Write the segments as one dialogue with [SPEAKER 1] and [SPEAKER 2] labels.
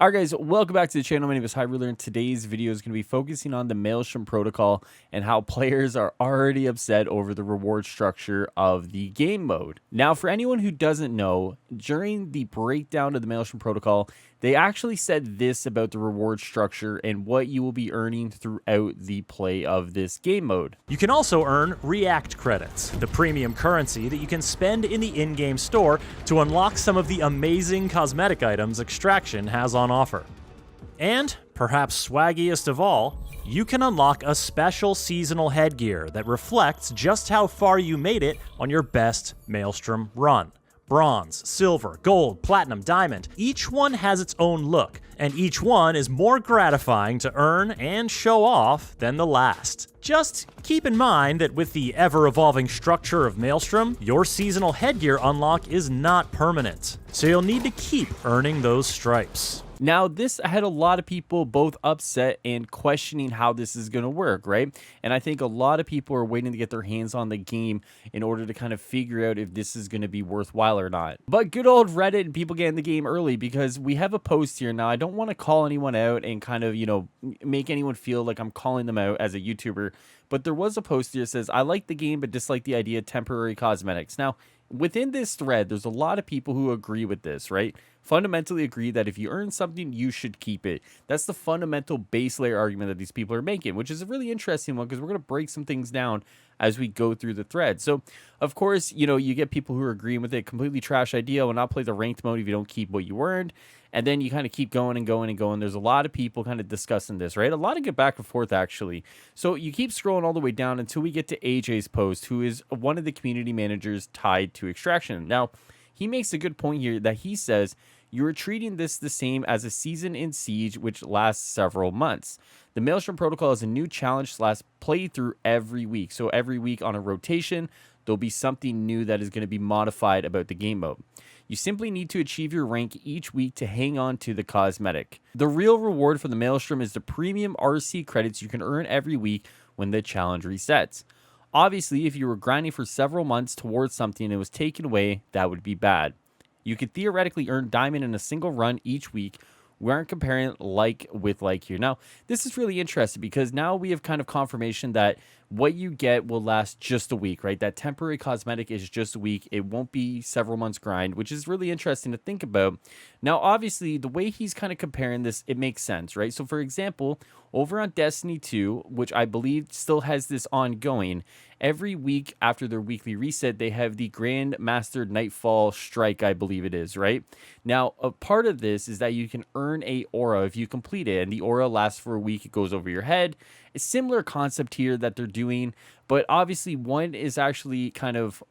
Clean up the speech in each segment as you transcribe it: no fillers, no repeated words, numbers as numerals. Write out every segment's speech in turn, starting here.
[SPEAKER 1] Alright guys, welcome back to the channel. My name is Highruler, and today's video is going to be focusing on the Maelstrom protocol and how players are already upset over the reward structure of the game mode. Now, for anyone who doesn't know, during the breakdown of the Maelstrom protocol, they actually said this about the reward structure and what you will be earning throughout the play of this game mode.
[SPEAKER 2] You can also earn React credits, the premium currency that you can spend in the in-game store to unlock some of the amazing cosmetic items Extraction has on offer. And, perhaps swaggiest of all, you can unlock a special seasonal headgear that reflects just how far you made it on your best Maelstrom run. Bronze, silver, gold, platinum, diamond. Each one has its own look, and each one is more gratifying to earn and show off than the last. Just keep in mind that with the ever-evolving structure of Maelstrom, your seasonal headgear unlock is not permanent, so you'll need to keep earning those stripes.
[SPEAKER 1] Now, this had a lot of people both upset and questioning how this is going to work, right? And I think a lot of people are waiting to get their hands on the game in order to kind of figure out if this is going to be worthwhile or not. But good old Reddit and people get in the game early, because we have a post here. Now, I don't want to call anyone out and kind of, make anyone feel like I'm calling them out as a YouTuber. But there was a post here that says, I like the game but dislike the idea of temporary cosmetics. Now, within this thread, there's a lot of people who agree with this, right? Fundamentally agree that if you earn something, you should keep it. That's the fundamental base layer argument that these people are making, which is a really interesting one, because we're going to break some things down as we go through the thread. So, of course, you get people who are agreeing with it. Completely trash idea. Will not play the ranked mode if you don't keep what you earned. And then you kind of keep going and going and going. There's a lot of people kind of discussing this, right? A lot of good back and forth, actually. So you keep scrolling all the way down until we get to AJ's post, who is one of the community managers tied to Extraction. Now, he makes a good point here that he says, you are treating this the same as a season in Siege, which lasts several months. The Maelstrom protocol is a new challenge / playthrough every week. So every week on a rotation, there'll be something new that is going to be modified about the game mode. You simply need to achieve your rank each week to hang on to the cosmetic. The real reward for the Maelstrom is the premium RC credits you can earn every week when the challenge resets. Obviously, if you were grinding for several months towards something and it was taken away, that would be bad. You could theoretically earn diamond in a single run each week. We aren't comparing like with like here. Now, this is really interesting, because now we have kind of confirmation that what you get will last just a week, right? That temporary cosmetic is just a week. It won't be several months grind, which is really interesting to think about. Now, obviously, the way he's kind of comparing this, it makes sense, right? So, for example, over on Destiny 2, which I believe still has this ongoing, every week after their weekly reset, they have the Grand Master Nightfall Strike, I believe it is, right? Now, a part of this is that you can earn a aura if you complete it, and the aura lasts for a week. It goes over your head. A similar concept here that they're doing, but obviously one is actually kind of,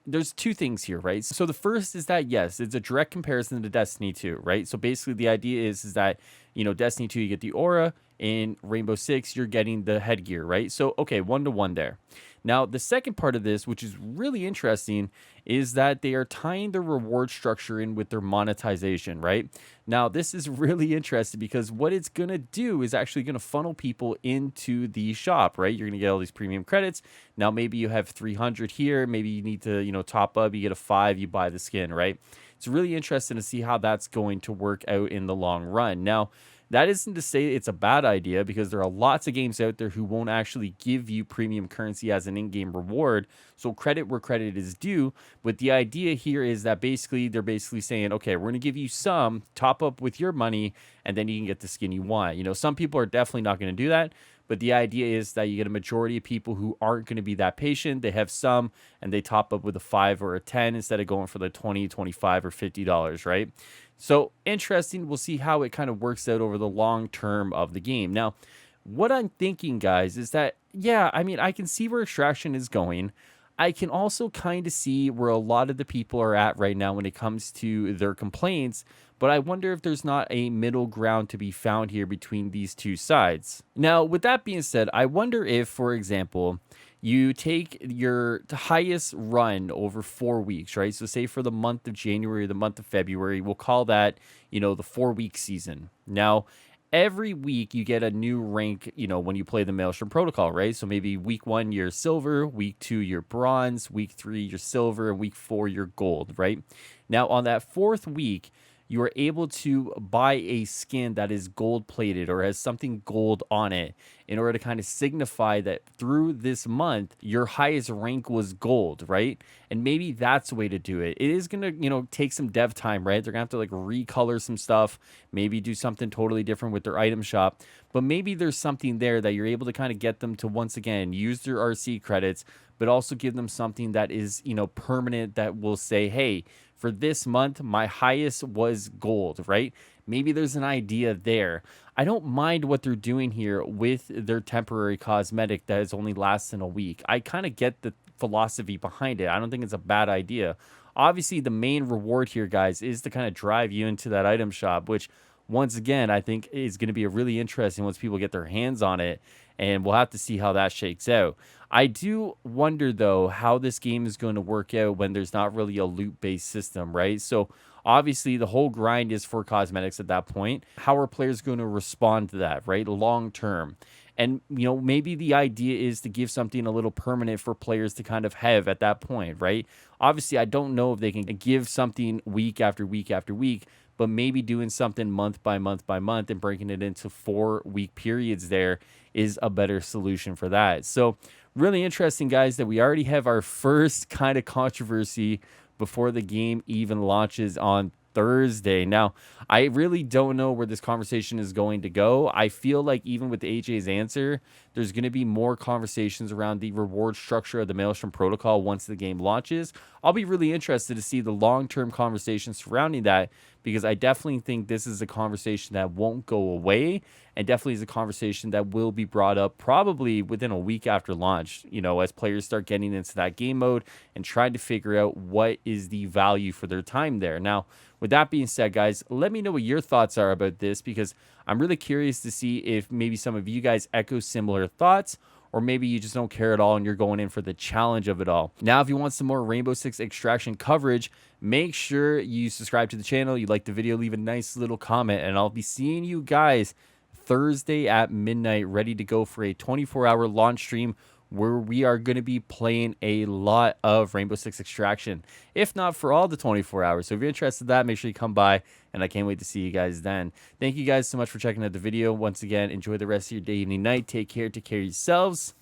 [SPEAKER 1] there's two things here, right? So the first is that, yes, it's a direct comparison to Destiny 2, right? So basically the idea is that, Destiny 2, you get the aura. In Rainbow Six, you're getting the headgear, right? So, okay, 1-to-1 there. Now, the second part of this, which is really interesting, is that they are tying the reward structure in with their monetization, right? Now, this is really interesting, because what it's going to do is actually going to funnel people into the shop, right? You're going to get all these premium credits. Now, maybe you have 300 here. Maybe you need to, top up. You get a 5, you buy the skin, right? It's really interesting to see how that's going to work out in the long run. Now, that isn't to say it's a bad idea, because there are lots of games out there who won't actually give you premium currency as an in-game reward. So credit where credit is due. But the idea here is that they're basically saying, okay, we're going to give you some, top up with your money, and then you can get the skin you want. Some people are definitely not going to do that. But the idea is that you get a majority of people who aren't going to be that patient. They have some, and they top up with a 5 or a 10 instead of going for the 20, 25, or $50, right? So interesting. We'll see how it kind of works out over the long term of the game. Now, what I'm thinking, guys, is that, yeah, I can see where Extraction is going. I can also kind of see where a lot of the people are at right now when it comes to their complaints, but I wonder if there's not a middle ground to be found here between these two sides. Now, with that being said, I wonder if, for example, you take your highest run over 4 weeks, right? So say for the month of January, the month of February, we'll call that, the 4-week season. Now, every week you get a new rank, when you play the Maelstrom protocol, right? So maybe week 1, you're silver, week 2, you're bronze, week 3, you're silver, and week 4, you're gold, right? Now, on that 4th week, you are able to buy a skin that is gold plated or has something gold on it in order to kind of signify that through this month, your highest rank was gold, right? And maybe that's the way to do it. It is going to, take some dev time, right? They're going to have to like recolor some stuff, maybe do something totally different with their item shop. But maybe there's something there that you're able to kind of get them to once again use their RC credits, but also give them something that is, permanent that will say, hey, for this month, my highest was gold, right? Maybe there's an idea there. I don't mind what they're doing here with their temporary cosmetic that is only lasting a week. I kind of get the philosophy behind it. I don't think it's a bad idea. Obviously, the main reward here, guys, is to kind of drive you into that item shop, which once again, I think is going to be a really interesting once people get their hands on it, and we'll have to see how that shakes out. I do wonder, though, how this game is going to work out when there's not really a loot-based system, right? So obviously, the whole grind is for cosmetics at that point. How are players going to respond to that, right? Long term. And, maybe the idea is to give something a little permanent for players to kind of have at that point, right? Obviously, I don't know if they can give something week after week after week, but maybe doing something month by month by month and breaking it into 4-week periods there is a better solution for that. So really interesting, guys, that we already have our first kind of controversy before the game even launches on Thursday. Now, I really don't know where this conversation is going to go. I feel like even with AJ's answer, there's going to be more conversations around the reward structure of the Maelstrom protocol once the game launches. I'll be really interested to see the long-term conversation surrounding that, because I definitely think this is a conversation that won't go away, and definitely is a conversation that will be brought up probably within a week after launch, as players start getting into that game mode and trying to figure out what is the value for their time there. Now, with that being said, guys, let me know what your thoughts are about this, because I'm really curious to see if maybe some of you guys echo similar thoughts, or maybe you just don't care at all and you're going in for the challenge of it all. Now, if you want some more Rainbow Six Extraction coverage, make sure you subscribe to the channel. You like the video, leave a nice little comment, and I'll be seeing you guys Thursday at midnight, ready to go for a 24-hour launch stream where we are going to be playing a lot of Rainbow Six Extraction, if not for all the 24 hours. So if you're interested in that, make sure you come by, and I can't wait to see you guys then. Thank you guys so much for checking out the video. Once again, enjoy the rest of your day, evening, night. Take care of yourselves.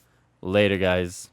[SPEAKER 1] Later, guys.